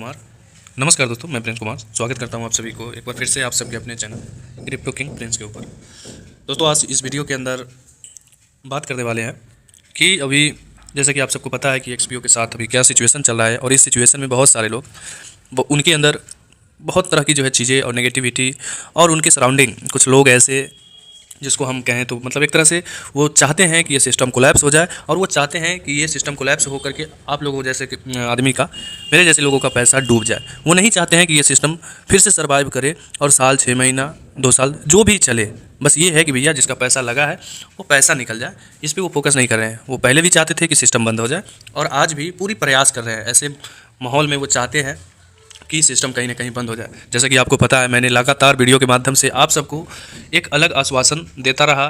कुमार। नमस्कार दोस्तों, मैं प्रिंस कुमार स्वागत करता हूं आप सभी को एक बार फिर से आप सबके अपने चैनल क्रिप्टो किंग प्रिंस के ऊपर। दोस्तों आज इस वीडियो के अंदर बात करने वाले हैं कि अभी जैसे कि आप सबको पता है कि एक्सपीओ के साथ अभी क्या सिचुएशन चल रहा है, और इस सिचुएशन में बहुत सारे लोग उनके अंदर बहुत तरह की जो है चीज़ें और नेगेटिविटी, और उनके सराउंडिंग कुछ लोग ऐसे जिसको हम कहें तो मतलब एक तरह से वो चाहते हैं कि ये सिस्टम कोलैप्स हो जाए, और वो चाहते हैं कि ये सिस्टम कोलैप्स हो करके आप लोगों जैसे आदमी का, मेरे जैसे लोगों का पैसा डूब जाए। वो नहीं चाहते हैं कि ये सिस्टम फिर से सर्वाइव करे और साल 6 महीना 2 साल जो भी चले, बस ये है कि भैया जिसका पैसा लगा है वो पैसा निकल जाए। इस पर वो फोकस नहीं कर रहे हैं। वो पहले भी चाहते थे कि सिस्टम बंद हो जाए, और आज भी पूरी प्रयास कर रहे हैं। ऐसे माहौल में वो चाहते हैं कि सिस्टम कहीं ना कहीं बंद हो जाए। जैसा कि आपको पता है, मैंने लगातार वीडियो के माध्यम से आप सबको एक अलग आश्वासन देता रहा,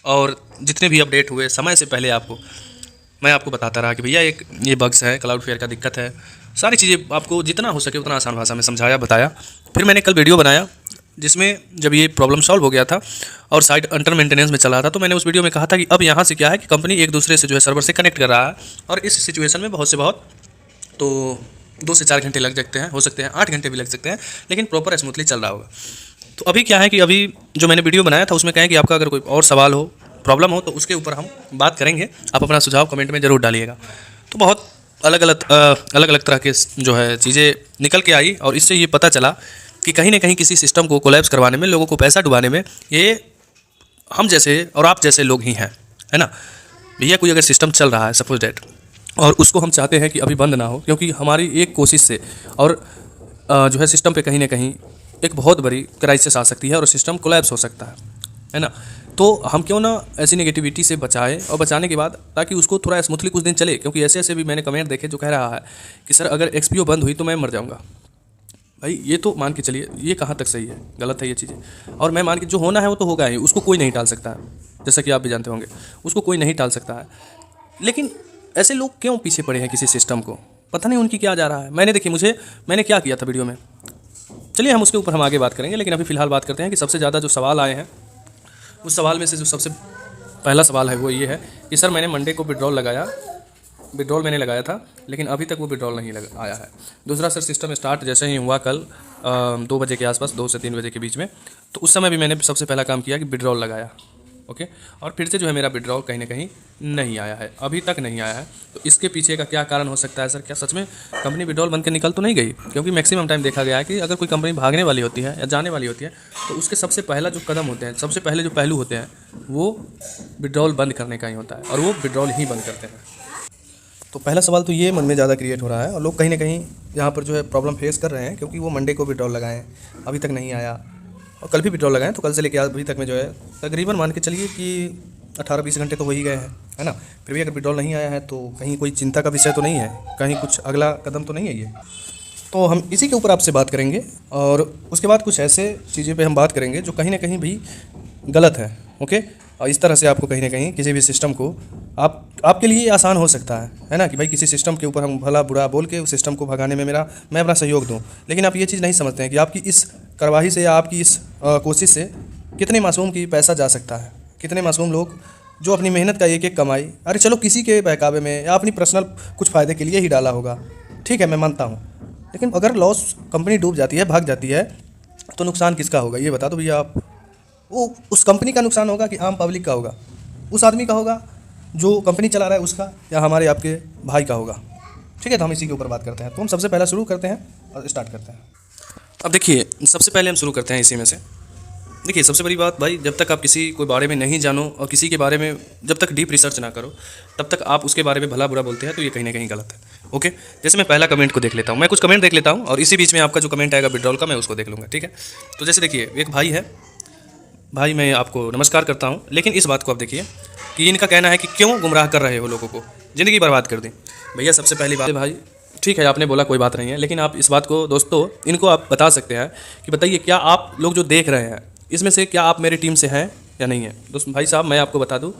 और जितने भी अपडेट हुए समय से पहले मैं आपको बताता रहा कि भैया एक ये बग्स है, क्लाउडफ्लेयर का दिक्कत है, सारी चीज़ें आपको जितना हो सके उतना आसान भाषा में समझाया बताया। फिर मैंने कल वीडियो बनाया जिसमें जब ये प्रॉब्लम सॉल्व हो गया था और साइट अंडर मेंटेनेंस में चल रहा था, तो मैंने उस वीडियो में कहा था कि अब यहाँ से क्या है कि कंपनी एक दूसरे से जो है सर्वर से कनेक्ट कर रहा है, और इस सिचुएशन में बहुत तो 2 से 4 घंटे लग सकते हैं, हो सकते हैं 8 घंटे भी लग सकते हैं, लेकिन प्रॉपर स्मूथली चल रहा होगा। तो अभी क्या है कि अभी जो मैंने वीडियो बनाया था उसमें कहें कि आपका अगर कोई और सवाल हो, प्रॉब्लम हो, तो उसके ऊपर हम बात करेंगे। आप अपना सुझाव कमेंट में ज़रूर डालिएगा। तो बहुत अलग अलग तरह के जो है चीज़ें निकल के आई, और इससे ये पता चला कि कहीं ना कहीं किसी सिस्टम को कोलैप्स करवाने में, लोगों को पैसा डुबाने में ये हम जैसे और आप जैसे लोग ही हैं, है ना। भैया कोई अगर सिस्टम चल रहा है सपोज डेट, और उसको हम चाहते हैं कि अभी बंद ना हो, क्योंकि हमारी एक कोशिश से और जो है सिस्टम पे कहीं ना कहीं एक बहुत बड़ी क्राइसिस आ सकती है और सिस्टम कोलैप्स हो सकता है ना। तो हम क्यों ना ऐसी नेगेटिविटी से बचाएं, और बचाने के बाद ताकि उसको थोड़ा स्मूथली कुछ दिन चले। क्योंकि ऐसे भी मैंने कमेंट देखे जो कह रहा है कि सर अगर एक्सपीओ बंद हुई तो मैं मर जाऊँगा। भाई ये तो मान के चलिए, ये कहाँ तक सही है, गलत है ये चीज़ें। और मैं मान के जो होना है वो तो होगा ही, उसको कोई नहीं टाल सकता है, जैसा कि आप भी जानते होंगे, उसको कोई नहीं टाल सकता है। लेकिन ऐसे लोग क्यों पीछे पड़े हैं किसी सिस्टम को, पता नहीं उनकी क्या जा रहा है। मैंने क्या किया था वीडियो में, चलिए हम उसके ऊपर हम आगे बात करेंगे। लेकिन अभी फ़िलहाल बात करते हैं कि सबसे ज़्यादा जो सवाल आए हैं, उस सवाल में से जो सबसे पहला सवाल है वो ये है कि सर मैंने मंडे को विड्रॉल मैंने लगाया था, लेकिन अभी तक वो विड्रॉल नहीं आया है। दूसरा सर सिस्टम स्टार्ट जैसे ही हुआ कल 2 बजे के आसपास, 2 से 3 बजे के बीच में, तो उस समय भी मैंने सबसे पहला काम किया कि विड्रॉल लगाया, ओके। और फिर से जो है मेरा विड्रॉल कहीं ना कहीं नहीं आया है, अभी तक नहीं आया है। तो इसके पीछे का क्या कारण हो सकता है सर? क्या सच में कंपनी विड्रॉल बन के निकल तो नहीं गई? क्योंकि मैक्सिमम टाइम देखा गया है कि अगर कोई कंपनी भागने वाली होती है या जाने वाली होती है, तो उसके सबसे पहला जो कदम होते हैं, सबसे पहले जो पहलू होते हैं, वो विड्रॉल बंद करने का ही होता है, और वो विड्रॉल ही बंद करते हैं। तो पहला सवाल तो ये मन में ज़्यादा क्रिएट हो रहा है, और लोग कहीं ना कहीं यहाँ पर जो है प्रॉब्लम फेस कर रहे हैं, क्योंकि वो मंडे को विड्रॉल लगाएं, अभी तक नहीं आया, और कल भी विड्रॉल लगाएं, तो कल से लेकर आज अभी तक में जो है तकरीबन मान के चलिए कि 18-20 घंटे तो हो ही गए हैं, है ना। फिर भी अगर विड्रॉल नहीं आया है तो कहीं कोई चिंता का विषय तो नहीं है, कहीं कुछ अगला कदम तो नहीं है ये। तो हम इसी के ऊपर आपसे बात करेंगे, और उसके बाद कुछ ऐसे चीज़ें पे हम बात करेंगे जो कहीं ना कहीं भी गलत है, ओके। और इस तरह से आपको कहीं ना कहीं किसी भी सिस्टम को आपके लिए आसान हो सकता है ना, कि भाई किसी सिस्टम के ऊपर हम भला बुरा बोल के उस सिस्टम को भगाने में मैं अपना सहयोग दूं। लेकिन आप ये चीज़ नहीं समझते हैं कि आपकी इस कार्रवाई से या आपकी इस कोशिश से कितने मासूम की पैसा जा सकता है, कितने मासूम लोग जो अपनी मेहनत का एक कमाई, अरे चलो किसी के बहकावे में या अपनी पर्सनल कुछ फ़ायदे के लिए ही डाला होगा, ठीक है, मैं मानता हूँ। लेकिन अगर लॉस कंपनी डूब जाती है, भाग जाती है, तो नुकसान किसका होगा ये बता दो भैया आप। वो उस कंपनी का नुकसान होगा कि आम पब्लिक का होगा, उस आदमी का होगा जो कंपनी चला रहा है उसका, या हमारे आपके भाई का होगा? ठीक है, तो हम इसी के ऊपर बात करते हैं। तो हम सबसे पहला शुरू करते हैं और स्टार्ट करते हैं। अब देखिए, सबसे पहले हम शुरू करते हैं इसी में से। देखिए सबसे बड़ी बात भाई, जब तक आप किसी कोई बारे में नहीं जानो और किसी के बारे में जब तक डीप रिसर्च ना करो, तब तक आप उसके बारे में भला बुरा बोलते हैं, तो ये कहीं ना कहीं गलत है, ओके। जैसे मैं पहला कमेंट को देख लेता हूँ, मैं कुछ कमेंट देख लेता हूँ, और इसी बीच में आपका जो कमेंट आएगा विड्रॉल का, मैं उसको देख लूँगा, ठीक है। तो जैसे देखिए, एक भाई है, भाई मैं आपको नमस्कार करता हूँ, लेकिन इस बात को आप देखिए कि इनका कहना है कि क्यों गुमराह कर रहे हो लोगों को, ज़िंदगी बर्बाद कर दी। भैया सबसे पहली बात भाई, ठीक है आपने बोला कोई बात नहीं है, लेकिन आप इस बात को दोस्तों इनको आप बता सकते हैं कि बताइए क्या आप लोग जो देख रहे हैं इसमें से क्या आप मेरी टीम से हैं या नहीं है? दोस्त भाई साहब मैं आपको बता दूं,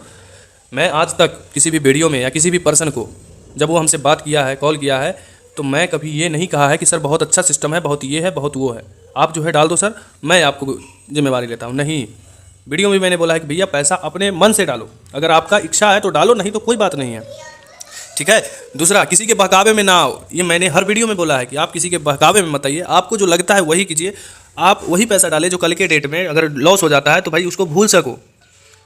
मैं आज तक किसी भी वीडियो में या किसी भी पर्सन को जब वो हमसे बात किया है, कॉल किया है, तो मैं कभी ये नहीं कहा है कि सर बहुत अच्छा सिस्टम है, बहुत ये है, बहुत वो है, आप जो है डाल दो सर, मैं आपको जिम्मेवारी लेता हूँ। नहीं, वीडियो में मैंने बोला है कि भैया पैसा अपने मन से डालो, अगर आपका इच्छा है तो डालो, नहीं तो कोई बात नहीं है। ठीक है। दूसरा, किसी के बहकावे में ना आओ, ये मैंने हर वीडियो में बोला है कि आप किसी के बहकावे में मत आइए, आपको जो लगता है वही कीजिए, आप वही पैसा डालें जो कल के डेट में अगर लॉस हो जाता है तो भाई उसको भूल सको,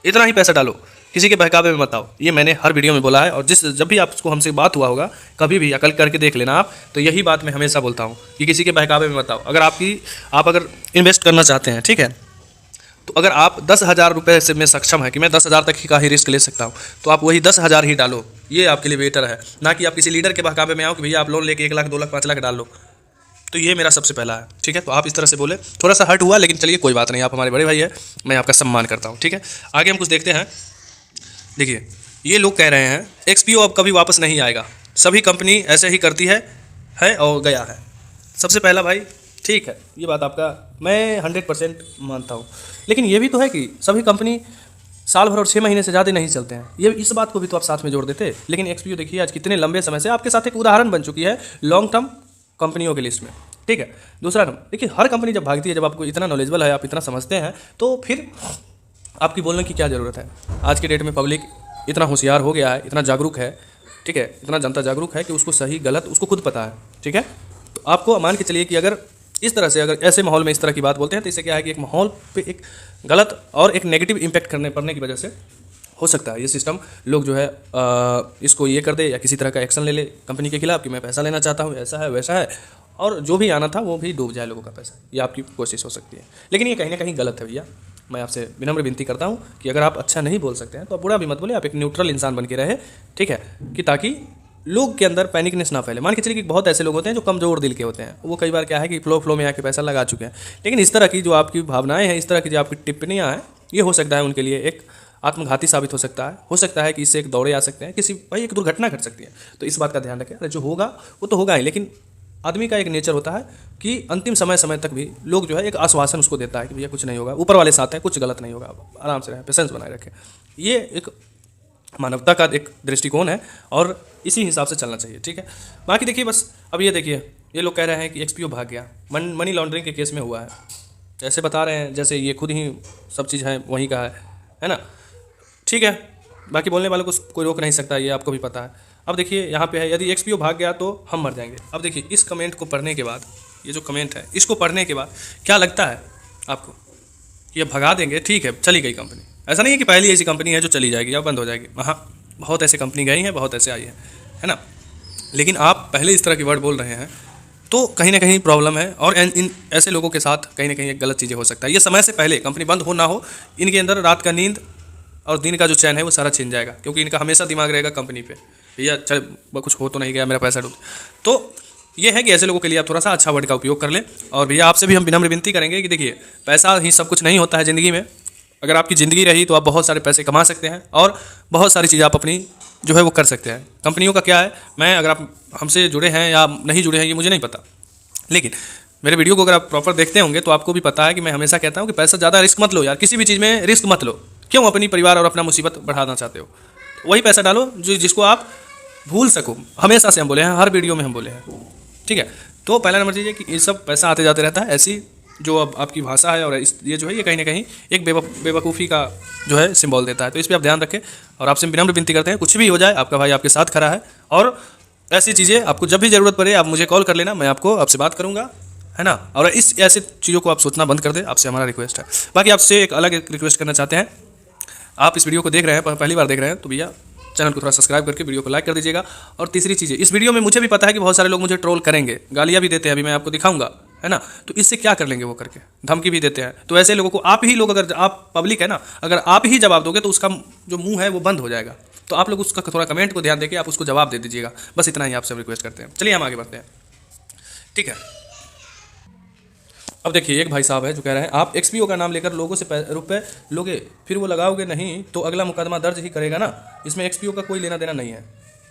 इतना ही पैसा डालो, किसी के बहकावे में मत आओ। ये मैंने हर वीडियो में बोला है, और जब भी आपको हमसे बात हुआ होगा कभी भी अकल करके देख लेना आप, तो यही बात मैं हमेशा बोलता हूँ कि किसी के बहकावे में मत आओ। आप अगर इन्वेस्ट करना चाहते हैं, ठीक है, तो अगर आप 10,000 रुपये से में सक्षम है कि मैं 10,000 तक ही का ही रिस्क ले सकता हूँ, तो आप वही 10,000 ही डालो, ये आपके लिए बेटर है, ना कि आप किसी लीडर के बहकावे में आओ कि भैया आप लोन लेके 1 लाख 2 लाख 5 लाख डाल लो। तो ये मेरा सबसे पहला है, ठीक है। तो आप इस तरह से बोले, थोड़ा सा हर्ट हुआ, लेकिन चलिए कोई बात नहीं, आप हमारे बड़े भाई है, मैं आपका सम्मान करता हूँ, ठीक है। आगे हम कुछ देखते हैं। देखिए, ये लोग कह रहे हैं एक्सपीओ अब कभी वापस नहीं आएगा, सभी कंपनी ऐसे ही करती है और गया है। सबसे पहला भाई, ठीक है, ये बात आपका मैं 100% मानता हूँ, लेकिन ये भी तो है कि सभी कंपनी साल भर और 6 महीने से ज़्यादा नहीं चलते हैं, ये इस बात को भी तो आप साथ में जोड़ देते। लेकिन एक्सपीओ देखिए आज कितने लंबे समय से आपके साथ एक उदाहरण बन चुकी है लॉन्ग टर्म कंपनियों की लिस्ट में, ठीक है। दूसरा नंबर, देखिए हर कंपनी जब भागती है, जब आपको इतना नॉलेजेबल है, आप इतना समझते हैं, तो फिर आपकी बोलने की क्या ज़रूरत है। आज के डेट में पब्लिक इतना होशियार हो गया है, इतना जागरूक है, ठीक है, इतना जनता जागरूक है कि उसको सही गलत उसको खुद पता है, ठीक है। तो आपको मान के चलिए कि अगर इस तरह से, अगर ऐसे माहौल में इस तरह की बात बोलते हैं, तो इससे क्या है कि एक माहौल पे एक गलत और एक नेगेटिव इम्पैक्ट पड़ने की वजह से हो सकता है ये सिस्टम लोग जो है इसको ये कर दे या किसी तरह का एक्शन ले ले कंपनी के खिलाफ कि मैं पैसा लेना चाहता हूँ, ऐसा है वैसा है, और जो भी आना था वो भी डूब जाए लोगों का पैसा, ये आपकी कोशिश हो सकती है। लेकिन ये कहीं ना कहीं गलत है भैया, मैं आपसे विनम्र विनती करता हूँ कि अगर आप अच्छा नहीं बोल सकते हैं तो आप बुरा भी मत बोले, आप एक न्यूट्रल इंसान बन के रहे, ठीक है, कि ताकि लोग के अंदर पैनिकनेस ना फैले। मान के चलिए कि बहुत ऐसे लोग होते हैं जो कमज़ोर दिल के होते हैं, वो कई बार क्या है कि फ्लो में आके पैसा लगा चुके हैं, लेकिन इस तरह की जो आपकी भावनाएं हैं, इस तरह की जो आपकी टिप्पणियाँ हैं, ये हो सकता है उनके लिए एक आत्मघाती साबित हो सकता है कि इससे एक दौड़े आ सकते हैं, किसी भाई एक दुर्घटना घट सकती है। तो इस बात का ध्यान रखें, जो होगा वो तो होगा ही, लेकिन आदमी का एक नेचर होता है कि अंतिम समय तक भी लोग जो है एक आश्वासन उसको देता है कि भैया कुछ नहीं होगा, ऊपर वाले साथ हैं, कुछ गलत नहीं होगा, आराम से रहें, पेशेंस बनाए रखें। ये एक मानवता का एक दृष्टिकोण है और इसी हिसाब से चलना चाहिए, ठीक है। बाकी देखिए, बस अब ये देखिए, ये लोग कह रहे हैं कि एक्सपीओ भाग गया, मनी लॉन्ड्रिंग के केस में हुआ है, जैसे बता रहे हैं, जैसे ये खुद ही सब चीज़ है वहीं का है ना, ठीक है। बाकी बोलने वालों को कोई रोक नहीं सकता, ये आपको भी पता है। अब देखिए यहाँ पे है, यदि एक्सपीओ भाग गया तो हम मर जाएंगे। अब देखिए इस कमेंट को पढ़ने के बाद, ये जो कमेंट है इसको पढ़ने के बाद क्या लगता है आपको कि ये भगा देंगे, ठीक है, चली गई कंपनी। ऐसा नहीं है कि पहली ऐसी कंपनी है जो चली जाएगी या बंद हो जाएगी, हाँ बहुत ऐसी कंपनी गई हैं, बहुत ऐसे आई है ना, लेकिन आप पहले इस तरह की वर्ड बोल रहे हैं तो कहीं ना कहीं प्रॉब्लम है, और इन ऐसे लोगों के साथ कहीं ना कहीं एक गलत चीज़ें हो सकता है। ये समय से पहले कंपनी बंद हो ना हो, इनके अंदर रात का नींद और दिन का जो चैन है वो सारा छिन जाएगा, क्योंकि इनका हमेशा दिमाग रहेगा कंपनी पे, भैया चल कुछ हो तो नहीं गया, मेरा पैसा डूब। तो ये है कि ऐसे लोगों के लिए आप थोड़ा सा अच्छा वर्ड का उपयोग कर लें। और भैया आपसे भी हम विनम्र विनती करेंगे कि देखिए पैसा ही सब कुछ नहीं होता है ज़िंदगी में, अगर आपकी ज़िंदगी रही तो आप बहुत सारे पैसे कमा सकते हैं और बहुत सारी चीज़ें आप अपनी जो है वो कर सकते हैं। कंपनियों का क्या है, मैं अगर आप हमसे जुड़े हैं या नहीं जुड़े हैं ये मुझे नहीं पता, लेकिन मेरे वीडियो को अगर आप प्रॉपर देखते होंगे तो आपको भी पता है कि मैं हमेशा कहता हूँ कि पैसा ज़्यादा रिस्क मत लो यार, किसी भी चीज़ में रिस्क मत लो। क्यों अपनी परिवार और अपना मुसीबत बढ़ाना चाहते हो, तो वही पैसा डालो जिसको आप भूल सको। हमेशा से हम बोले हैं, हर वीडियो में हम बोले हैं, ठीक है। तो पहला नंबर चीज़ है कि ये सब पैसा आते जाते रहता है, ऐसी जो अब आपकी भाषा है और ये जो है ये कहीं ना कहीं एक बेवकूफ़ी का जो है सिंबल देता है। तो इस पर आप ध्यान रखें और आपसे विनम्र विनती करते हैं, कुछ भी हो जाए आपका भाई आपके साथ खड़ा है, और ऐसी चीज़ें आपको जब भी ज़रूरत पड़े आप मुझे कॉल कर लेना, मैं आपको आपसे बात करूँगा, है ना। और इस ऐसे चीज़ों को आप सोचना बंद कर दें, आपसे हमारा रिक्वेस्ट है। बाकी आपसे एक अलग रिक्वेस्ट करना चाहते हैं, आप इस वीडियो को देख रहे हैं, पहली बार देख रहे हैं, तो भैया चैनल को थोड़ा सब्सक्राइब करके वीडियो को लाइक कर दीजिएगा। और तीसरी चीज़, इस वीडियो में मुझे भी पता है कि बहुत सारे लोग मुझे ट्रोल करेंगे, गालियाँ भी देते हैं, अभी मैं आपको दिखाऊंगा, है ना। तो इससे क्या कर लेंगे वो करके, धमकी भी देते हैं। तो ऐसे लोगों को आप ही लोग, अगर आप पब्लिक है ना, अगर आप ही जवाब दोगे तो उसका जो मुंह है वो बंद हो जाएगा। तो आप लोग उसका थोड़ा कमेंट को ध्यान देके आप उसको जवाब दे दीजिएगा, बस इतना ही आपसे रिक्वेस्ट करते हैं। चलिए हम आगे बढ़ते हैं, ठीक है। अब देखिए एक भाई साहब है जो कह रहे हैं आप एक्सपीओ का नाम लेकर लोगों से रुपए लोगे, फिर वो लगाओगे नहीं तो अगला मुकदमा दर्ज ही करेगा ना, इसमें एक्सपीओ का कोई लेना देना नहीं है।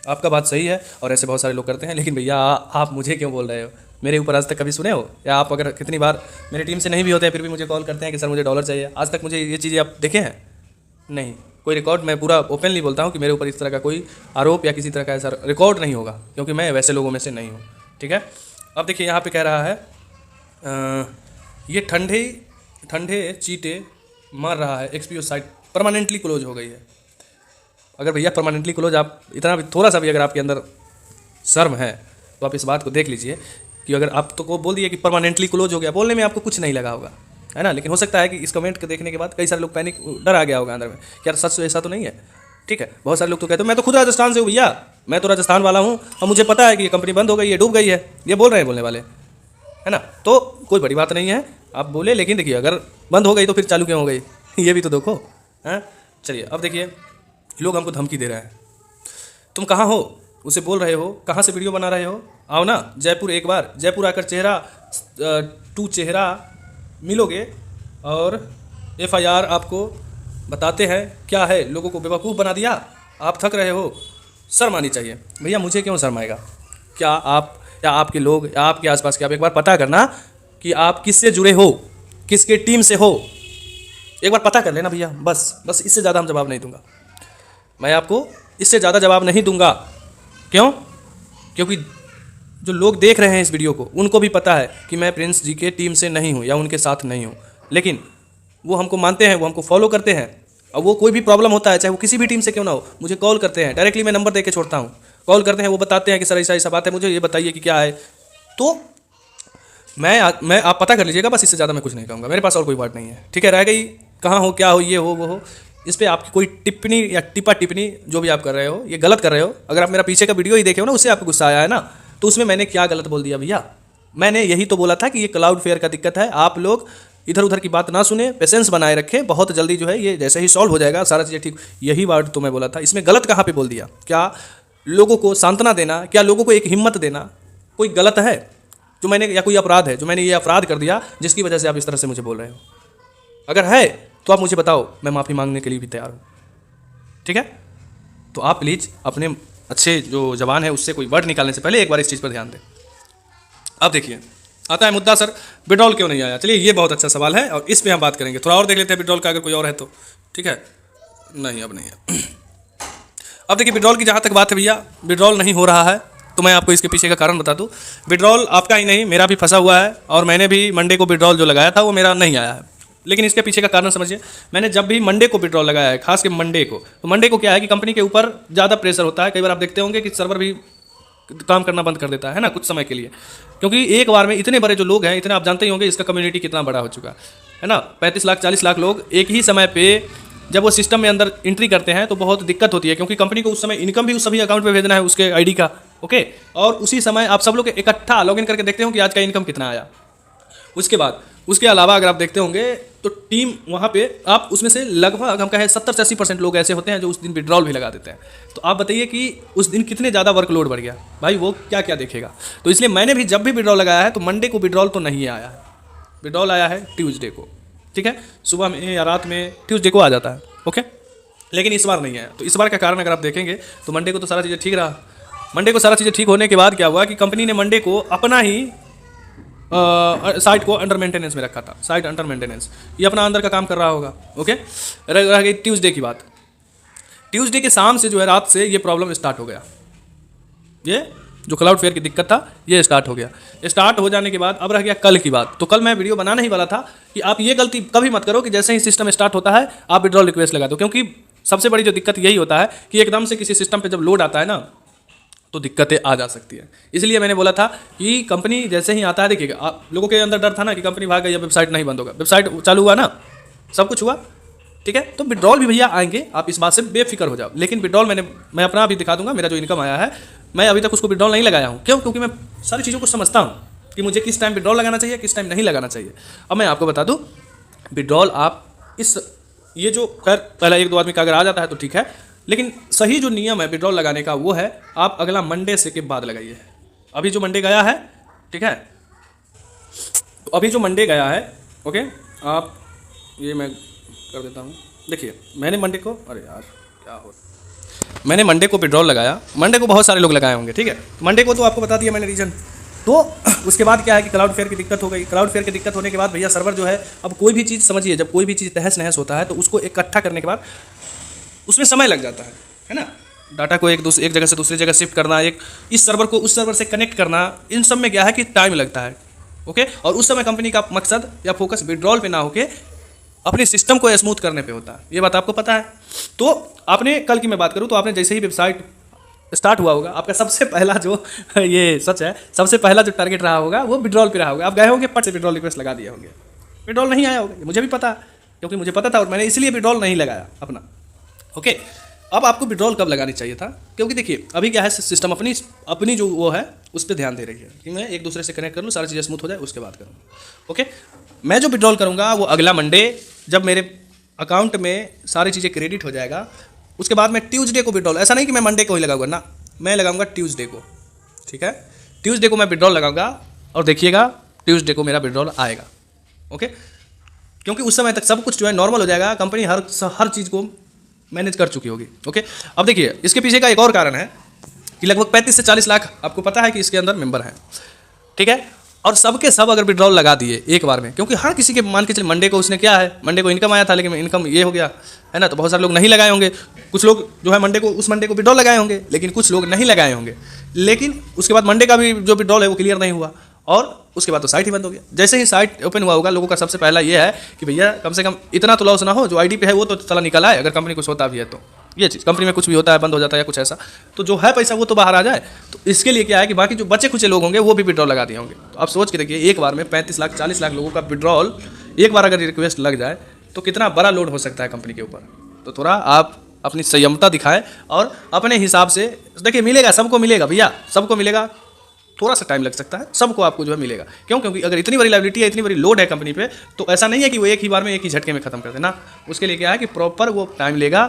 आपका बात सही है और ऐसे बहुत सारे लोग करते हैं, लेकिन भैया आप मुझे क्यों बोल रहे हो, मेरे ऊपर आज तक कभी सुने हो, या आप अगर कितनी बार मेरी टीम से नहीं भी होते हैं फिर भी मुझे कॉल करते हैं कि सर मुझे डॉलर चाहिए, आज तक मुझे ये चीज़ें आप देखे हैं? नहीं, कोई रिकॉर्ड, मैं पूरा ओपनली बोलता हूँ कि मेरे ऊपर इस तरह का कोई आरोप या किसी तरह का ऐसा रिकॉर्ड नहीं होगा, क्योंकि मैं वैसे लोगों में से नहीं हूँ, ठीक है। अब देखिए यहाँ पे कह रहा है ये ठंडे चीटे मार रहा है, एक्सपीओ साइट परमानेंटली क्लोज हो गई है। अगर भैया परमानेंटली क्लोज आप इतना भी थोड़ा सा भी अगर आपके अंदर शर्म है तो आप इस बात को देख लीजिए कि अगर आप तो को बोल दिए कि परमानेंटली क्लोज हो गया, बोलने में आपको कुछ नहीं लगा होगा, है ना। लेकिन हो सकता है कि इस कमेंट को देखने के बाद कई सारे लोग पैनिक, डर आ गया होगा अंदर में, क्या सच ऐसा तो नहीं है। ठीक है, बहुत सारे लोग तो कहते हैं मैं तो खुद राजस्थान से हूँ भैया, मैं तो राजस्थान वाला हूँ और मुझे पता है कि ये कंपनी बंद हो गई है, डूब गई है, ये बोल रहे हैं बोलने वाले, है ना। तो कोई बड़ी बात नहीं है, आप बोले, लेकिन देखिए अगर बंद हो गई तो फिर चालू क्यों हो गई ये भी तो देखो, हैं। चलिए अब देखिए, लोग हमको धमकी दे रहे हैं, तुम कहाँ हो, उसे बोल रहे हो, कहाँ से वीडियो बना रहे हो, आओ ना जयपुर एक बार, जयपुर आकर चेहरा मिलोगे और FIR आपको बताते हैं क्या है, लोगों को बेवकूफ़ बना दिया, आप थक रहे हो, शर्म आनी चाहिए। भैया मुझे क्यों शर्म आएगा, क्या आप या आपके लोग या आपके आसपास के, आप एक बार पता करना कि आप किससे जुड़े हो, किसके टीम से हो, एक बार पता कर लेना भैया, बस इससे ज़्यादा हम जवाब नहीं दूंगा, मैं आपको इससे ज़्यादा जवाब नहीं दूंगा। क्यों? क्योंकि जो लोग देख रहे हैं इस वीडियो को उनको भी पता है कि मैं प्रिंस जी के टीम से नहीं हूँ या उनके साथ नहीं हूँ, लेकिन वो हमको मानते हैं, वो हमको फॉलो करते हैं, और वो कोई भी प्रॉब्लम होता है चाहे वो किसी भी टीम से क्यों ना हो, मुझे कॉल करते हैं, डायरेक्टली मैं नंबर दे के छोड़ता हूँ, कॉल करते हैं, वो बताते हैं कि सर ऐसा बात है, मुझे ये बताइए कि क्या है। तो मैं आप पता कर लीजिएगा, बस इससे ज़्यादा मैं कुछ नहीं कहूँगा, मेरे पास और कोई बात नहीं है। ठीक है, रह गई कहाँ हो, क्या हो, ये हो वो हो, इस पर आपकी कोई टिप्पणी या टिप्पणी जो भी आप कर रहे हो ये गलत कर रहे हो। अगर आप मेरा पीछे का वीडियो ही देखे हो ना, उससे आपको गुस्सा आया है ना, तो उसमें मैंने क्या गलत बोल दिया भैया, मैंने यही तो बोला था कि ये क्लाउडफ्लेयर का दिक्कत है, आप लोग इधर उधर की बात ना सुने, पेशेंस बनाए रखें, बहुत जल्दी जो है ये जैसे ही सॉल्व हो जाएगा सारा चीज़ें ठीक, यही वर्ड तो मैं बोला था। इसमें गलत कहाँ पे बोल दिया, क्या लोगों को सांत्वना देना, क्या लोगों को एक हिम्मत देना कोई गलत है जो मैंने, या कोई अपराध है जो मैंने ये अपराध कर दिया जिसकी वजह से आप इस तरह से मुझे बोल रहे हो? अगर है तो आप मुझे बताओ, मैं माफ़ी मांगने के लिए भी तैयार हूँ। ठीक है, तो आप प्लीज़ अपने अच्छे जो जवान है उससे कोई वर्ड निकालने से पहले एक बार इस चीज़ पर ध्यान दें। अब देखिए आता है मुद्दा, सर विड्रॉल क्यों नहीं आया। चलिए ये बहुत अच्छा सवाल है और इस पर हम बात करेंगे, थोड़ा और देख लेते हैं विड्रॉल का, अगर कोई और है तो। ठीक है, नहीं अब नहीं है। अब देखिए विड्रॉल की जहाँ तक बात है भैया, विड्रॉल नहीं हो रहा है तो मैं आपको इसके पीछे का कारण बता दूँ। विड्रॉल आपका ही नहीं मेरा भी फंसा हुआ है, और मैंने भी मंडे को विड्रॉल जो लगाया था वो मेरा नहीं आया है। लेकिन इसके पीछे का कारण समझिए, मैंने जब भी मंडे को विड्रॉल लगाया है, खास के मंडे को, तो मंडे को क्या है कि कंपनी के ऊपर ज़्यादा प्रेशर होता है। कई बार आप देखते होंगे कि सर्वर भी काम करना बंद कर देता है ना कुछ समय के लिए, क्योंकि एक बार में इतने बड़े जो लोग हैं, इतने आप जानते ही होंगे इसका कम्युनिटी कितना बड़ा हो चुका है ना, 35 लाख 40 लाख लोग एक ही समय पे जब वो सिस्टम में अंदर एंट्री करते हैं तो बहुत दिक्कत होती है, क्योंकि कंपनी को उस समय इनकम भी उस सभी अकाउंट पे भेजना है उसके आईडी का, ओके, और उसी समय आप सब लोग इकट्ठा लॉगिन करके देखते हो कि आज का इनकम कितना आया। उसके बाद उसके अलावा अगर आप देखते होंगे तो टीम वहाँ पे आप उसमें से लगभग हम कहें 70 से 80% लोग ऐसे होते हैं जो उस दिन विड्रॉल भी लगा देते हैं। तो आप बताइए कि उस दिन कितने ज़्यादा वर्कलोड बढ़ गया भाई, वो क्या क्या देखेगा। तो इसलिए मैंने भी जब भी विड्रॉल लगाया है तो मंडे को विड्रॉल तो नहीं आया है, विड्रॉल आया है ट्यूसडे को। ठीक है, सुबह में या रात में ट्यूसडे को आ जाता है, ओके, लेकिन इस बार नहीं आया। तो इस बार का कारण अगर आप देखेंगे तो मंडे को तो सारा चीज़ें ठीक रहा। मंडे को सारा चीज़ें ठीक होने के बाद क्या हुआ कि कंपनी ने मंडे को अपना ही साइट को अंडर मेंटेनेंस में रखा था, साइट अंडर मेंटेनेंस, ये अपना अंदर का काम कर रहा होगा, ओके। रह गई ट्यूसडे की बात, ट्यूसडे के शाम से जो है रात से ये प्रॉब्लम स्टार्ट हो गया, ये जो क्लाउडफ्लेयर की दिक्कत था ये स्टार्ट हो गया। स्टार्ट हो जाने के बाद अब रह गया कल की बात। तो कल मैं वीडियो बनाने ही वाला था कि आप ये गलती कभी मत करो कि जैसे ही सिस्टम स्टार्ट होता है आप विड्रॉल रिक्वेस्ट लगा दो, क्योंकि सबसे बड़ी जो दिक्कत यही होता है कि एकदम से किसी सिस्टम पर जब लोड आता है ना तो दिक्कतें आ जा सकती है। इसलिए मैंने बोला था कि कंपनी जैसे ही आता है, देखिएगा आप लोगों के अंदर डर था ना कि कंपनी भाग गई या वेबसाइट नहीं बंद होगा, वेबसाइट चालू हुआ ना, सब कुछ हुआ, ठीक है। तो विड्रॉल भी भैया आएंगे, आप इस बात से बेफिक्र हो जाओ। लेकिन विड्रॉल मैं अपना अभी दिखा दूंगा, मेरा जो इनकम आया है मैं अभी तक उसको विड्रॉल नहीं लगाया हूँ। क्यों? क्योंकि मैं सारी चीज़ों को समझता हूँ कि मुझे किस टाइम विड्रॉल लगाना चाहिए, किस टाइम नहीं लगाना चाहिए। अब मैं आपको बता दूँ, विड्रॉल आप ये जो खैर पहला 1-2 आदमी का अगर आ जाता है तो ठीक है, लेकिन सही जो नियम है विड्रॉल लगाने का वो है आप अगला मंडे से के बाद लगाइए। अभी जो मंडे गया है, ठीक है, तो अभी जो मंडे गया है, ओके, आप ये मैं कर देता हूँ। देखिए मैंने मंडे को, अरे यार क्या हो, मैंने मंडे को विड्रॉल लगाया, मंडे को बहुत सारे लोग लगाए होंगे, ठीक है, मंडे को तो आपको बता दिया मैंने रीज़न। तो उसके बाद क्या है कि क्लाउडफ्लेयर की दिक्कत हो गई। क्लाउडफ्लेयर की दिक्कत होने के बाद भैया सर्वर जो है, अब कोई भी चीज़ समझिए, जब कोई भी चीज़ तहस नहस होता है तो उसको इकट्ठा करने के बाद उसमें समय लग जाता है ना। डाटा को एक जगह से दूसरी जगह शिफ्ट करना, एक इस सर्वर को उस सर्वर से कनेक्ट करना, इन सब में क्या है कि टाइम लगता है, ओके। और उस समय कंपनी का मकसद या फोकस विड्रॉल पे ना होके अपने सिस्टम को स्मूथ करने पे होता है, ये बात आपको पता है। तो आपने कल की मैं बात करूँ तो आपने जैसे ही वेबसाइट स्टार्ट हुआ होगा, आपका सबसे पहला जो ये सच है, सबसे पहला जो टारगेट रहा होगा वो विड्रॉल पे रहा होगा। आप गए होंगे, पट से विड्रॉल रिक्वेस्ट लगा दिए होंगे, विड्रॉल नहीं आया होगा, मुझे भी पता है, क्योंकि मुझे पता था और मैंने इसलिए विड्रॉल नहीं लगाया अपना। ओके, अब आपको विड्रॉल कब लगानी चाहिए था, क्योंकि देखिए अभी क्या है, सिस्टम अपनी जो वो है उस पर ध्यान दे रही है कि मैं एक दूसरे से कनेक्ट कर लूँ, सारी चीज़ें स्मूथ हो जाए, उसके बाद करूँगा। ओके, मैं जो विड्रॉल करूँगा वो अगला मंडे, जब मेरे अकाउंट में सारी चीज़ें क्रेडिट हो जाएगा, उसके बाद मैं ट्यूसडे को विड्रॉल, ऐसा नहीं कि मैं मंडे को ही लगाऊंगा ना, मैं लगाऊंगा ट्यूसडे को। ठीक है, ट्यूसडे को मैं विड्रॉल लगाऊंगा और देखिएगा ट्यूसडे को मेरा विड्रॉल आएगा। ओके, क्योंकि उस समय तक सब कुछ जो है नॉर्मल हो जाएगा, कंपनी हर चीज़ को मैनेज कर चुकी होगी। ओके, अब देखिए इसके पीछे का एक और कारण है कि लगभग 35 से 40 लाख आपको पता है कि इसके अंदर मेंबर हैं। ठीक है, और सबके सब अगर विड्रॉल लगा दिए एक बार में, क्योंकि हर किसी के मान के चलिए मंडे को उसने क्या है, मंडे को इनकम आया था लेकिन इनकम ये हो गया है ना, तो बहुत सारे लोग नहीं लगाए होंगे। कुछ लोग जो है उस मंडे को विड्रॉल लगाए होंगे, लेकिन कुछ लोग नहीं लगाए होंगे, लेकिन उसके बाद मंडे का भी जो विड्रॉल है वो क्लियर नहीं हुआ और उसके बाद तो साइट ही बंद हो गया। जैसे ही साइट ओपन हुआ होगा, लोगों का सबसे पहला ये है कि भैया कम से कम इतना तो लॉस ना हो, जो आईडी पे है वो तो चला निकल आए, अगर कंपनी कुछ होता भी है तो ये चीज़, कंपनी में कुछ भी होता है, बंद हो जाता है या कुछ ऐसा, तो जो है पैसा वो तो बाहर आ जाए। तो इसके लिए क्या है कि बाकी जो बचे कुछ लोग होंगे वो भी विड्रॉल लगा दिए होंगे। तो आप सोच के देखिए, एक बार में 35 लाख 40 लाख लोगों का विड्रॉल एक बार अगर रिक्वेस्ट लग जाए तो कितना बड़ा लोड हो सकता है कंपनी के ऊपर। तो थोड़ा आप अपनी संयमता दिखाएं और अपने हिसाब से देखिए, मिलेगा सबको, मिलेगा भैया सबको मिलेगा, थोड़ा सा टाइम लग सकता है, सबको आपको जो है मिलेगा। क्यों? क्योंकि अगर इतनी बड़ी लायबिलिटी है, इतनी बड़ी लोड है कंपनी पे, तो ऐसा नहीं है कि वो एक ही बार में एक ही झटके में खत्म कर देना। उसके लिए क्या है कि प्रॉपर वो टाइम लेगा।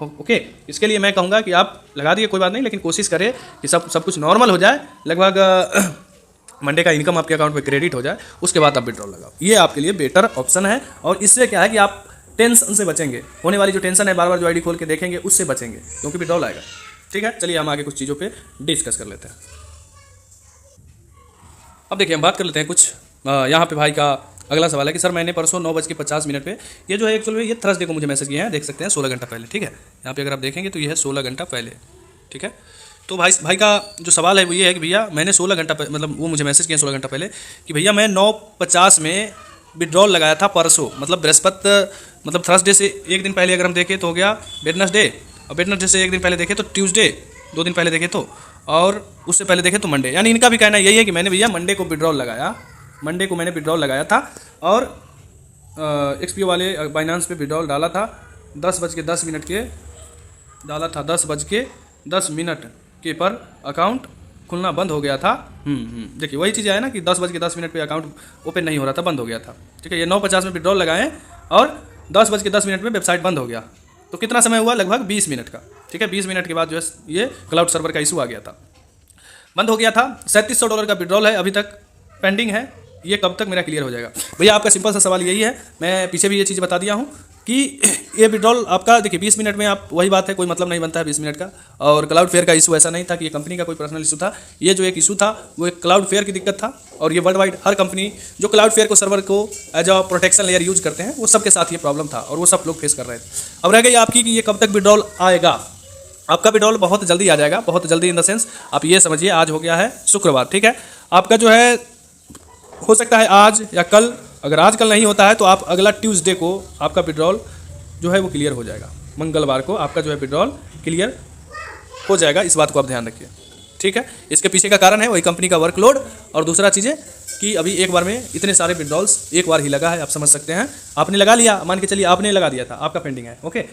ओके, इसके लिए मैं कहूँगा कि आप लगा दिए कोई बात नहीं, लेकिन कोशिश करें कि सब कुछ नॉर्मल हो जाए, लगभग मंडे का इनकम आपके अकाउंट में क्रेडिट हो जाए, उसके बाद आप विड्रॉल लगाओ। ये आपके लिए बेटर ऑप्शन है और इससे क्या है कि आप टेंशन से बचेंगे, होने वाली जो टेंशन है, बार बार जो आईडी खोल के देखेंगे, उससे बचेंगे, क्योंकि विड्रॉल आएगा। ठीक है, चलिए हम आगे कुछ चीज़ों पर डिस्कस कर लेते हैं। अब देखिए हम बात कर लेते हैं कुछ यहाँ पे भाई का अगला सवाल है कि सर मैंने परसों 9:50 पे, ये जो है एक्चुअली ये थर्सडे को मुझे मैसेज किए हैं, देख सकते हैं 16 घंटा पहले। ठीक है, यहाँ पे अगर आप देखेंगे तो ये है 16 घंटा पहले। ठीक है, तो भाई का जो सवाल है वो ये है कि भैया मैंने 16 घंटा मतलब वो मुझे मैसेज किए 16 घंटा पहले कि भैया मैं 9:50 में विड्रॉल लगाया था परसों, मतलब बृहस्पति, मतलब थर्सडे से एक दिन पहले अगर हम देखें तो हो गया वेडनेसडे, और वेडनेसडे से एक दिन पहले देखें तो ट्यूसडे, 2 दिन पहले देखें तो, और उससे पहले देखें तो मंडे। यानी इनका भी कहना यही है कि मैंने भैया मंडे को विड्रॉल लगाया, मंडे को मैंने विड्रॉल लगाया था और XPO वाले बाइनांस पे विड्रॉल डाला था 10:10 के डाला था, 10:10 के पर अकाउंट खुलना बंद हो गया था। देखिए वही चीज़ है ना कि 10:10 पे अकाउंट ओपन नहीं हो रहा था, बंद हो गया था। ठीक है, ये 9:50 में विड्रॉल लगाएं और 10:10 में वेबसाइट बंद हो गया। तो कितना समय हुआ? लगभग 20 मिनट का। ठीक है, 20 मिनट के बाद जो है ये क्लाउड सर्वर का इशू आ गया था, बंद हो गया था। $3700 का विड्रॉल है, अभी तक पेंडिंग है। ये कब तक मेरा क्लियर हो जाएगा? भैया आपका सिंपल सा सवाल यही है, मैं पीछे भी ये चीज़ बता दिया हूँ कि ये विड्रॉल आपका देखिए 20 मिनट में आप, वही बात है, कोई मतलब नहीं बनता है 20 मिनट का। और क्लाउड फेयर का इशू ऐसा नहीं था कि ये कंपनी का कोई पर्सनल इशू था, ये जो एक इशू था वो एक क्लाउड फेयर की दिक्कत था। और ये वर्ल्ड वाइड हर कंपनी जो क्लाउड फेयर को सर्वर को as a protection layer use करते हैं, वो सबके साथ ये प्रॉब्लम था और वो सब लोग फेस कर रहे थे। अब रह गई आपकी कि ये कब तक विड्रॉल आएगा। आपका विड्रॉल बहुत जल्दी आ जाएगा, बहुत जल्दी इन द सेंस आप ये समझिए आज हो गया है शुक्रवार। ठीक है, आपका जो है हो सकता है आज या कल, अगर आज कल नहीं होता है तो आप अगला ट्यूसडे को आपका विड्रॉल जो है वो क्लियर हो जाएगा। मंगलवार को आपका जो है विड्रॉल क्लियर हो जाएगा, इस बात को आप ध्यान रखिए। ठीक है, इसके पीछे का कारण है वही कंपनी का वर्कलोड और दूसरा चीज़ें कि अभी एक बार में इतने सारे विड्रॉल्स एक बार ही लगा है, आप समझ सकते हैं। आपने लगा लिया, मान के चलिए आपने लगा दिया था, आपका पेंडिंग है। ओके,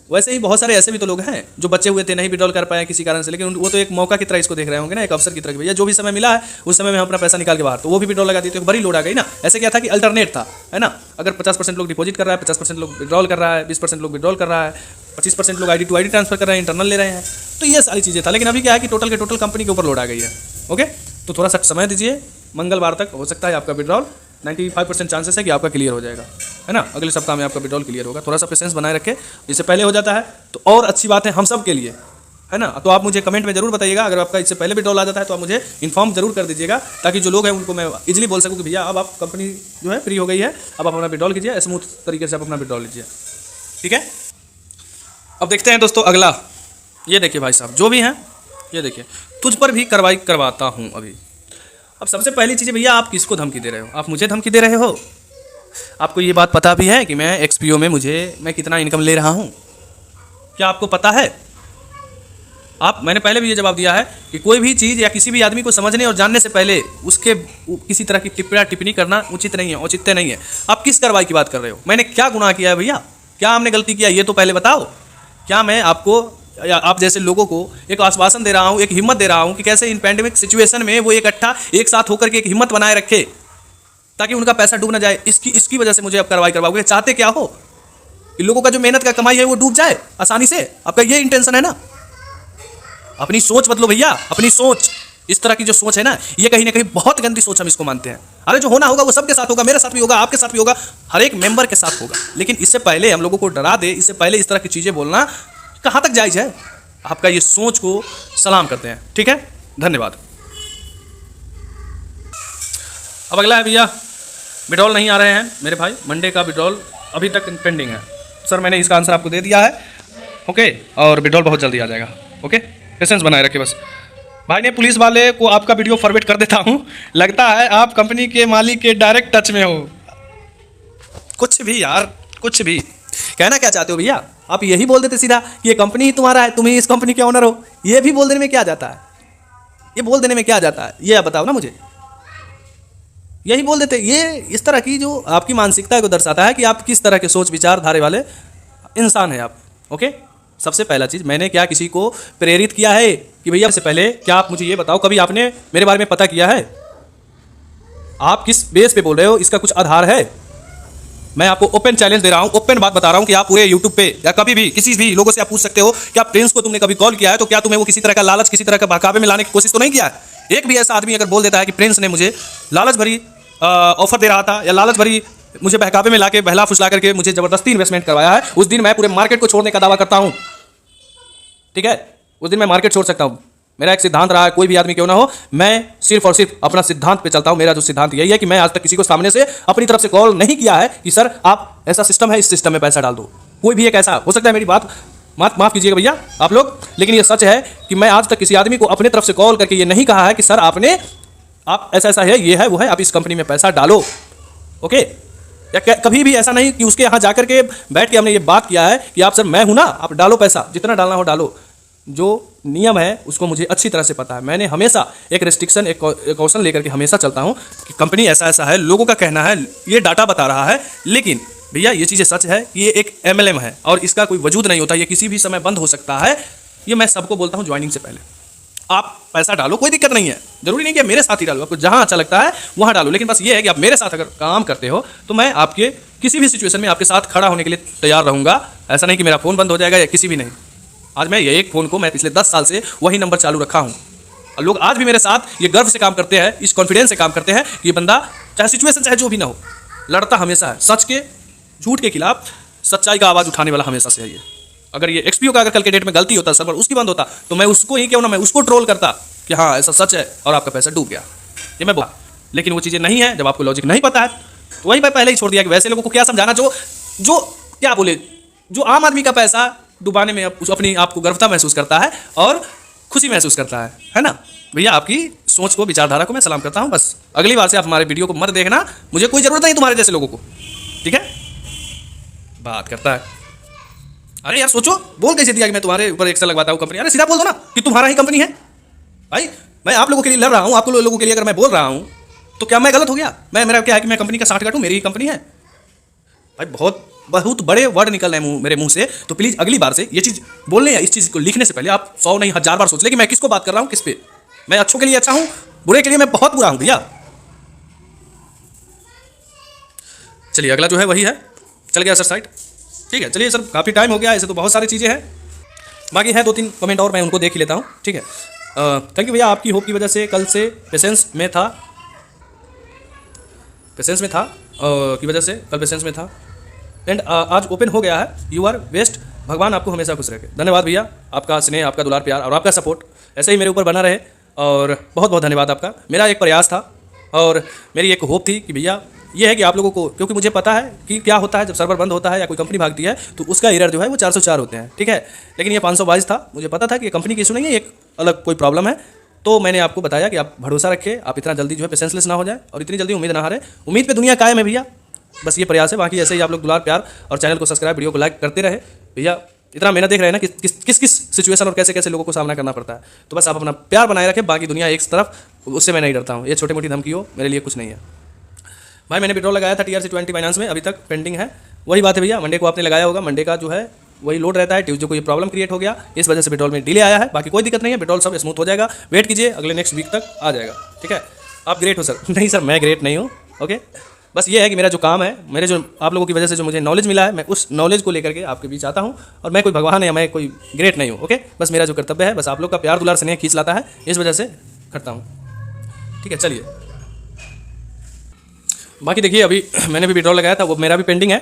वैसे ही बहुत सारे ऐसे भी तो लोग हैं जो बचे हुए थे, नहीं विड्रॉल कर पाए किसी कारण से, लेकिन वो तो एक मौका की तरह इसको देख रहे होंगे ना, एक अवसर की तरह। भैया जो भी समय मिला है उस समय में हम अपना पैसा निकाल के बाहर, तो वो भी विड्रॉल लगा दिए तो एक बड़ी लोड आ गई ना। ऐसे क्या था कि अल्टरनेट था, है ना, अगर 50% लोग डिपॉजिट कर रहा है, 50% लोग विड्रॉल कर रहा है, 20% लोग विड्रॉल कर रहा है, 25% लोग ID to ID ट्रांसफर कर रहे हैं, इंटरनल ले रहे हैं, तो ये सारी चीज़ें था। लेकिन अभी क्या है कि टोटल के टोटल कंपनी के ऊपर लोड आ गई है। ओके, तो थोड़ा सा समय दीजिए, मंगलवार तक हो सकता है आपका विड्रॉल 95% चांसेस है कि आपका क्लियर हो जाएगा, है ना। अगले सप्ताह में आपका विड्रॉल क्लियर होगा। थोड़ा सा पेशेंस बनाए रखें, इससे पहले हो जाता है तो और अच्छी बात है हम सब के लिए, है ना। तो आप मुझे कमेंट में जरूर बताइएगा, अगर आपका इससे पहले विड्रॉल आ जाता है तो आप मुझे इन्फॉर्म जरूर कर दीजिएगा, ताकि जो लोग हैं उनको मैं इजीली बोल सकूँ कि भैया अब आप कंपनी जो है फ्री हो गई है, अब आप अपना विड्रॉल कीजिए, स्मूथ तरीके से आप अपना विड्रॉल लीजिए। ठीक है, अब देखते हैं दोस्तों अगला। ये देखिए भाई साहब जो भी हैं, ये देखिए तुझ पर भी कार्रवाई करवाता हूँ अभी। अब सबसे पहली चीज़ भैया, आप किसको धमकी दे रहे हो? आप मुझे धमकी दे रहे हो? आपको ये बात पता भी है कि मैं एक्सपीओ में मैं कितना इनकम ले रहा हूँ? क्या आपको पता है? मैंने पहले भी ये जवाब दिया है कि कोई भी चीज़ या किसी भी आदमी को समझने और जानने से पहले उसके किसी तरह की टिप्पणी करना उचित नहीं है, औचित्य नहीं है। आप किस कार्रवाई की बात कर रहे हो? मैंने क्या गुनाह किया है भैया? क्या हमने गलती किया ये तो पहले बताओ। क्या मैं आपको या आप जैसे लोगों को एक आश्वासन दे रहा हूँ, एक हिम्मत दे रहा हूँ कि कैसे इन पैंडेमिक सिचुएशन में वो इकट्ठा एक साथ होकर के एक हिम्मत बनाए रखे ताकि उनका पैसा डूब ना जाए? इसकी वजह से मुझे अब कार्रवाई करवाओगे? चाहते क्या हो कि लोगों का जो मेहनत का कमाई है वो डूब जाए आसानी से? आपका ये इंटेंशन है ना? अपनी सोच बदलो भैया, अपनी सोच। इस तरह की जो सोच है ना, ये कहीं ना कहीं बहुत गंदी सोच हम इसको मानते हैं। अरे जो होना होगा वो सबके साथ होगा, मेरे साथ भी होगा, आपके साथ भी होगा, हर एक मेंबर के साथ होगा। लेकिन इससे पहले हम लोगों को डरा दे, इससे पहले इस तरह की चीज़ें बोलना कहाँ तक जायज़ है? आपका ये सोच को सलाम करते हैं। ठीक है, धन्यवाद। अब अगला है भैया, विड्रॉल नहीं आ रहे हैं मेरे भाई, मंडे का विड्रॉल अभी तक पेंडिंग है। सर मैंने इसका आंसर आपको दे दिया है, ओके, और विड्रॉल बहुत जल्दी आ जाएगा। ओके, पेशेंस बनाए रखिए बस। भाई ने पुलिस वाले को आपका वीडियो फॉरवर्ड कर देता हूँ, लगता है आप कंपनी के मालिक के डायरेक्ट टच में हो। कुछ भी यार, कुछ भी कहना क्या चाहते हो भैया? आप यही बोल देते सीधा कि ये कंपनी ही तुम्हारा है, तुम ही इस कंपनी के ओनर हो। ये भी बोल देने में क्या जाता है? ये बोल देने में क्या जाता है? ये आप बताओ ना मुझे। यही बोल देते। ये इस तरह की जो आपकी मानसिकता को दर्शाता है कि आप किस तरह के सोच विचारधारे वाले इंसान हैं आप। ओके, सबसे पहला चीज़, मैंने क्या किसी को प्रेरित किया है कि भैया? इससे पहले क्या आप मुझे ये बताओ, कभी आपने मेरे बारे में पता किया है? आप किस बेस पे बोल रहे हो? इसका कुछ आधार है? मैं आपको ओपन चैलेंज दे रहा हूँ, ओपन बात बता रहा हूँ कि आप पूरे यूट्यूब पे या कभी भी किसी भी लोगों से आप पूछ सकते हो क्या प्रिंस को तुमने कभी कॉल किया है? तो क्या तुम्हें वो किसी तरह का लालच, किसी तरह का बहकावे में लाने की कोशिश तो नहीं किया है? एक भी ऐसा आदमी अगर बोल देता है कि प्रिंस ने मुझे लालच भरी ऑफर दे रहा था या लालच भरी मुझे बहकावे में लाके बहला फुसला करके मुझे जबरदस्ती इन्वेस्टमेंट करवाया है, उस दिन मैं पूरे मार्केट को छोड़ने का दावा करता हूँ। ठीक है, उस दिन मैं मार्केट छोड़ सकता हूँ। मेरा एक सिद्धांत रहा है, कोई भी आदमी क्यों ना हो, मैं सिर्फ और सिर्फ अपना सिद्धांत पे चलता हूँ। मेरा जो सिद्धांत यही है कि मैं आज तक किसी को सामने से अपनी तरफ से कॉल नहीं किया है कि सर आप ऐसा सिस्टम है, इस सिस्टम में पैसा डाल दो। कोई भी एक ऐसा हो सकता है, मेरी बात माफ़ कीजिएगा भैया आप लोग, लेकिन ये सच है कि मैं आज तक किसी आदमी को अपने तरफ से कॉल करके ये नहीं कहा है कि सर आप ऐसा है, ये है, वो है, आप इस कंपनी में पैसा डालो। ओके, या कभी भी ऐसा नहीं कि उसके यहाँ जाकर के बैठ के हमने ये बात किया है कि आप सर मैं हूँ ना, आप डालो पैसा, जितना डालना हो डालो। जो नियम है उसको मुझे अच्छी तरह से पता है। मैंने हमेशा एक रेस्ट्रिक्शन, एक कॉशन लेकर के हमेशा चलता हूँ कि कंपनी ऐसा ऐसा है, लोगों का कहना है, ये डाटा बता रहा है, लेकिन भैया ये चीज़ें सच है कि ये एक MLM है और इसका कोई वजूद नहीं होता, ये किसी भी समय बंद हो सकता है। ये मैं सबको बोलता हूँ ज्वाइनिंग से पहले। आप पैसा डालो, कोई दिक्कत नहीं है, जरूरी नहीं कि मेरे साथ ही डालो, आपको जहाँ अच्छा लगता है वहाँ डालो, लेकिन बस ये है कि आप मेरे साथ अगर काम करते हो तो मैं आपके किसी भी सिचुएशन में आपके साथ खड़ा होने के लिए तैयार रहूँगा। ऐसा नहीं कि मेरा फ़ोन बंद हो जाएगा या किसी भी नहीं। आज मैं ये एक फ़ोन को मैं पिछले 10 साल से वही नंबर चालू रखा हूँ और लोग आज भी मेरे साथ ये गर्व से काम करते हैं, इस कॉन्फिडेंस से काम करते हैं कि ये बंदा चाहे सिचुएशन चाहे जो भी ना हो, लड़ता हमेशा है सच के, झूठ के खिलाफ, सच्चाई का आवाज़ उठाने वाला हमेशा से है ये। अगर ये एक्सपीओ का अगर कल के डेट में गलती होता, सर्वर उसकी बंद होता, तो मैं उसको ही क्यों ना मैं उसको ट्रोल करता कि हाँ ऐसा सच है और आपका पैसा डूब गया, ये मैं बोला। लेकिन वो चीज़ें नहीं है, जब आपको लॉजिक नहीं पता है तो वही मैं पहले ही छोड़ दिया कि वैसे लोगों को क्या समझाना जो क्या बोले, जो आम आदमी का पैसा डुबाने में अपनी आपको गर्वता महसूस करता है और खुशी महसूस करता है ना भैया। आपकी सोच को, विचारधारा को मैं सलाम करता हूँ। बस अगली बार से आप हमारे वीडियो को मत देखना, मुझे कोई ज़रूरत नहीं तुम्हारे जैसे लोगों को, ठीक है? बात करता है, अरे यार सोचो, बोल कैसे दिया कि मैं तुम्हारे ऊपर एक्शन लगवाता हूँ कंपनी? अरे सीधा बोल दो ना कि तुम्हारा ही कंपनी है। भाई मैं आप लोगों के लिए लड़ रहा हूँ, आपको लोगों के लिए अगर मैं बोल रहा हूँ तो क्या मैं गलत हो गया? मेरा क्या है कि मैं कंपनी का साठ काटूँ, मेरी ही कंपनी है। भाई बहुत बड़े वर्ड निकल रहे हैं मेरे मुंह से, तो प्लीज़ अगली बार से ये चीज़ बोलने या इस चीज़ को लिखने से पहले आप 100 नहीं 1000 बार सोच ले कि मैं किसको बात कर रहा हूँ, किस पे। मैं अच्छों के लिए अच्छा हूँ, बुरे के लिए मैं बहुत बुरा हूँ भैया। चलिए अगला जो है वही है, चल गया सर साइड, ठीक है। चलिए सर काफ़ी टाइम हो गया, ऐसे तो बहुत सारी चीज़ें हैं, बाकी हैं 2-3 कमेंट और मैं उनको देख ही लेता हूँ, ठीक है। थैंक यू भैया, आपकी होप की वजह से कल से पेशेंस में था की वजह से कल पेशेंस में था एंड आज ओपन हो गया है। यू आर बेस्ट, भगवान आपको हमेशा खुश रखे। धन्यवाद भैया, आपका स्नेह, आपका दुलार प्यार और आपका सपोर्ट ऐसे ही मेरे ऊपर बना रहे और बहुत बहुत धन्यवाद आपका। मेरा एक प्रयास था और मेरी एक होप थी कि भैया ये है कि आप लोगों को, क्योंकि मुझे पता है कि क्या होता है जब सर्वर बंद होता है या कोई कंपनी भागती है तो उसका एरर जो है वो 404 होते हैं, ठीक है। लेकिन ये 522 था, मुझे पता था कि ये कंपनी की इशू नहीं है, एक अलग कोई प्रॉब्लम है। तो मैंने आपको बताया कि आप भरोसा रखें, आप इतना जल्दी जो है पेशेंसलेस ना हो जाए और इतनी जल्दी उम्मीद ना हारे। उम्मीद पे दुनिया कायम है भैया, बस ये प्रयास है। बाकी ऐसे ही आप लोग दुलार प्यार और चैनल को सब्सक्राइब, वीडियो को लाइक करते रहे भैया। इतना मेहनत देख रहे हैं ना कि किस किस सिचुएशन और कैसे कैसे लोगों को सामना करना पड़ता है। तो बस आप अपना प्यार बनाए रखें, बाकी दुनिया एक तरफ, उससे मैं नहीं डरता हूँ। ये छोटी मोटी धमकी हो मेरे लिए कुछ नहीं है भाई। मैंने विड्रॉल लगाया था TRC20 फाइनेंस में, अभी तक पेंडिंग है। वही बात है भैया, मंडे को आपने लगाया होगा, मंडे का जो है वही लोड रहता है। ट्यूसडे को ये प्रॉब्लम क्रिएट हो गया, इस वजह से विड्रॉल में डिले आया है। बाकी कोई दिक्कत नहीं है, विड्रॉल सब स्मूथ हो जाएगा। वेट कीजिए, अगले नेक्स्ट वीक तक आ जाएगा। ठीक है, आप ग्रेट हो सर। नहीं सर, मैं ग्रेट नहीं हूँ। ओके, बस ये है कि मेरा जो काम है, मेरे जो आप लोगों की वजह से जो मुझे नॉलेज मिला है, मैं उस नॉलेज को लेकर के आपके बीच आता हूँ। और मैं कोई भगवान या मैं कोई ग्रेट नहीं हूँ। ओके, बस मेरा जो कर्तव्य है, बस आप लोग का प्यार दुलार स्नेह खींच लाता है, इस वजह से करता हूँ। ठीक है, चलिए। बाकी देखिए, अभी मैंने भी विड्रॉल लगाया था, वो मेरा भी पेंडिंग है।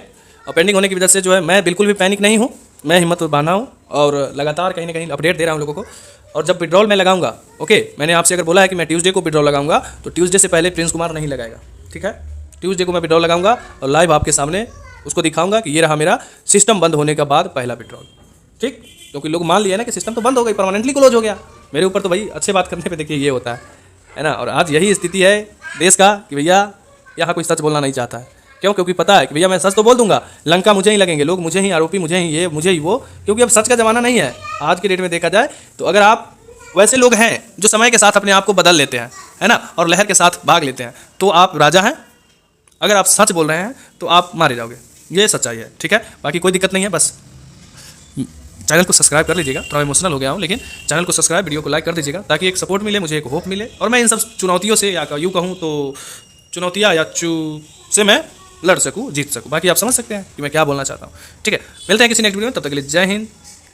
और पेंडिंग होने की वजह से जो है मैं बिल्कुल भी पैनिक नहीं हूँ, मैं हिम्मत बांधा हूँ और लगातार कहीं ना कहीं अपडेट दे रहा हूँ लोगों को। और जब विड्रॉल मैं लगाऊंगा, ओके, मैंने आपसे अगर बोला है कि मैं ट्यूसडे को विड्रॉल लगाऊंगा, तो ट्यूसडे से पहले प्रिंस कुमार नहीं लगाएगा। ठीक है, ट्यूसडे को मैं विड्रॉल लगाऊंगा और लाइव आपके सामने उसको दिखाऊंगा कि ये रहा मेरा सिस्टम बंद होने के बाद पहला विड्रॉल। ठीक, क्योंकि लोग मान लिया ना कि सिस्टम तो बंद हो गई, परमानेंटली क्लोज हो गया। मेरे ऊपर तो भाई अच्छे बात करने पे देखिए ये होता है ना। और आज यही स्थिति है देश का कि भैया यहाँ कोई सच बोलना नहीं चाहता है। क्यों? क्योंकि पता है कि भैया मैं सच तो बोल दूंगा, लंका मुझे ही लगेंगे लोग, मुझे ही आरोपी, मुझे ही ये, मुझे ही वो। क्योंकि अब सच का ज़माना नहीं है आज के डेट में देखा जाए तो। अगर आप वैसे लोग हैं जो समय के साथ अपने आप को बदल लेते हैं, है ना, और लहर के साथ भाग लेते हैं, तो आप राजा हैं। अगर आप सच बोल रहे हैं तो आप मारे जाओगे, ये सच्चाई है। ठीक है, बाकी कोई दिक्कत नहीं है। बस चैनल को सब्सक्राइब कर लीजिएगा। थोड़ा इमोशनल हो गया हूँ, लेकिन चैनल को सब्सक्राइब, वीडियो को लाइक कर दीजिएगा, ताकि एक सपोर्ट मिले, मुझे एक होप मिले, और मैं इन सब चुनौतियों से, या यूँ कहूँ तो चुनौतियाँ या से मैं लड़ सकूँ, जीत सकूँ। बाकी आप समझ सकते हैं कि मैं क्या बोलना चाहता हूँ। ठीक है, मिलते हैं किसी नेक्स्ट वीडियो में, तब तक के लिए जय हिंद,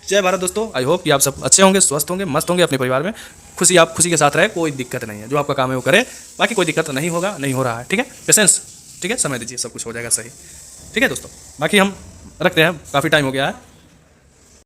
जय भारत दोस्तों। आई होप कि आप सब अच्छे होंगे, स्वस्थ होंगे, मस्त होंगे, अपने परिवार में खुशी, आप खुशी के साथ रहे, कोई दिक्कत नहीं है। जो आपका काम है वो करे, बाकी कोई दिक्कत नहीं होगा, नहीं हो रहा है। ठीक है, पेशेंस, ठीक है, समय दीजिए, सब कुछ हो जाएगा सही। ठीक है दोस्तों, बाकी हम रखते हैं, काफ़ी टाइम हो गया है।